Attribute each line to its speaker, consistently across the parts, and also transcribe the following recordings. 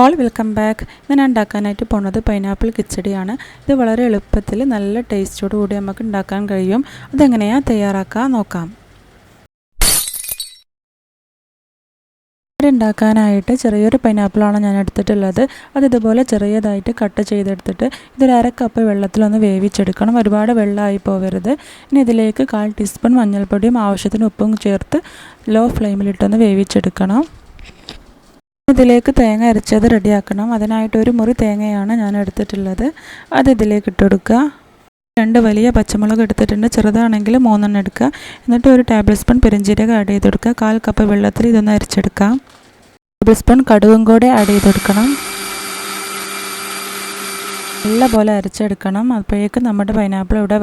Speaker 1: All welcome back. ഞാൻ ഉണ്ടാക്കാനായിട്ട് പോകുന്നത് പൈനാപ്പിൾ കിച്ചടിയാണ്. ഇത് വളരെ എളുപ്പത്തിൽ നല്ല ടേസ്റ്റോട് കൂടി നമുക്ക് ഉണ്ടാക്കാൻ കഴിയും. അതെങ്ങനെയാണ് തയ്യാറാക്കാൻ നോക്കാം. ഉണ്ടാക്കാനായിട്ട് ചെറിയൊരു പൈനാപ്പിളാണ് ഞാൻ എടുത്തിട്ടുള്ളത്. അത് ഇതുപോലെ ചെറിയതായിട്ട് കട്ട് ചെയ്തെടുത്തിട്ട് ഇതൊരു 1/2 കപ്പ് വെള്ളത്തിലൊന്ന് വേവിച്ചെടുക്കണം. ഒരുപാട് വെള്ളമായി പോകരുത്. ഇനി ഇതിലേക്ക് 1/4 ടീസ്പൂൺ മഞ്ഞൾപ്പൊടിയും ആവശ്യത്തിന് ഉപ്പും ചേർത്ത് ലോ ഫ്ലെയിമിലിട്ടൊന്ന് വേവിച്ചെടുക്കണം. ഇതിലേക്ക് തേങ്ങ അരച്ചത് റെഡിയാക്കണം. അതിനായിട്ട് ഒരു മുറി തേങ്ങയാണ് ഞാൻ എടുത്തിട്ടുള്ളത്. അത് ഇതിലേക്ക് ഇട്ട് കൊടുക്കുക. 2 വലിയ പച്ചമുളക് എടുത്തിട്ടുണ്ട്. ചെറുതാണെങ്കിൽ 3 എണ്ണം എടുക്കുക. എന്നിട്ട് ഒരു ടേബിൾ സ്പൂൺ പെരുംജീരകം ആഡ് ചെയ്ത് കൊടുക്കുക. 1/4 കപ്പ് വെള്ളത്തിൽ ഇതൊന്ന് അരച്ചെടുക്കാം. ടേബിൾ സ്പൂൺ കടുകും കൂടെ ആഡ് ചെയ്ത് കൊടുക്കണം. നല്ലപോലെ അരച്ചെടുക്കണം. അപ്പോഴേക്കും നമ്മുടെ പൈനാപ്പിൾ ഇവിടെ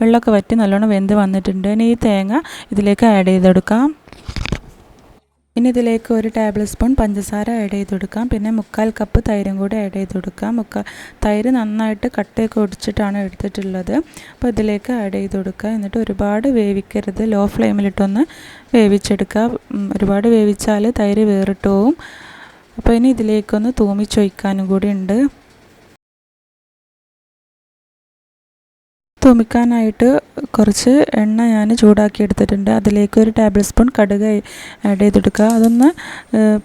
Speaker 1: വെള്ളമൊക്കെ വറ്റി നല്ലോണം വെന്ത് വന്നിട്ടുണ്ട്. ഇനി ഈ തേങ്ങ ഇതിലേക്ക് ആഡ് ചെയ്ത് കൊടുക്കാം. ഇനി ഇതിലേക്ക് ഒരു ടേബിൾ സ്പൂൺ പഞ്ചസാര ആഡ് ചെയ്ത് കൊടുക്കാം. പിന്നെ 1/4 കപ്പ് തൈരും കൂടി ആഡ് ചെയ്ത് കൊടുക്കാം. തൈര് നന്നായിട്ട് കട്ടയൊക്കെ ഒടിച്ചിട്ടാണ് എടുത്തിട്ടുള്ളത്. അപ്പോൾ ഇതിലേക്ക് ആഡ് ചെയ്ത് കൊടുക്കുക. എന്നിട്ട് ഒരുപാട് വേവിക്കരുത്. ലോ ഫ്ലെയിമിലിട്ടൊന്ന് വേവിച്ചെടുക്കുക. ഒരുപാട് വേവിച്ചാൽ തൈര് വേറിട്ട് പോവും. അപ്പോൾ ഇനി ഇതിലേക്കൊന്ന് തൂമിച്ചൊഴിക്കാനും കൂടി ഉണ്ട്. തൂമിക്കാനായിട്ട് കുറച്ച് എണ്ണ ഞാൻ ചൂടാക്കി എടുത്തിട്ടുണ്ട്. അതിലേക്ക് ഒരു ടേബിൾ സ്പൂൺ കടുക് ആഡ് ചെയ്തെടുക്കുക. അതൊന്ന്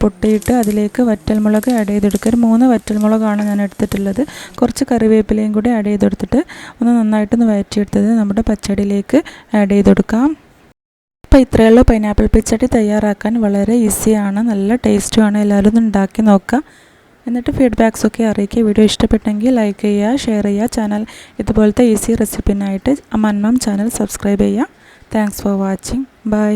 Speaker 1: പൊട്ടിയിട്ട് അതിലേക്ക് വറ്റൽമുളക് ആഡ് ചെയ്തെടുക്കുക. ഒരു 3 വറ്റൽമുളകാണ് ഞാൻ എടുത്തിട്ടുള്ളത്. കുറച്ച് കറിവേപ്പിലയും കൂടി ആഡ് ചെയ്തെടുത്തിട്ട് ഒന്ന് നന്നായിട്ടൊന്ന് വഴറ്റിയെടുത്തത് നമ്മുടെ പച്ചടിയിലേക്ക് ആഡ് ചെയ്തെടുക്കാം. അപ്പോൾ ഇത്രയേ ഉള്ളൂ. പൈനാപ്പിൾ പച്ചടി തയ്യാറാക്കാൻ വളരെ ഈസിയാണ്, നല്ല ടേസ്റ്റുമാണ്. എല്ലാവരും ഒന്ന് ഉണ്ടാക്കി നോക്കുക. എന്നിട്ട് ഫീഡ്ബാക്സൊക്കെ അറിയിക്കുക. വീഡിയോ ഇഷ്ടപ്പെട്ടെങ്കിൽ ലൈക്ക് ചെയ്യുക, ഷെയർ ചെയ്യുക. ചാനൽ ഇതുപോലത്തെ ഈസി റെസിപ്പിനായിട്ട് മന്മം ചാനൽ സബ്സ്ക്രൈബ് ചെയ്യുക. Thanks for watching. ബൈ.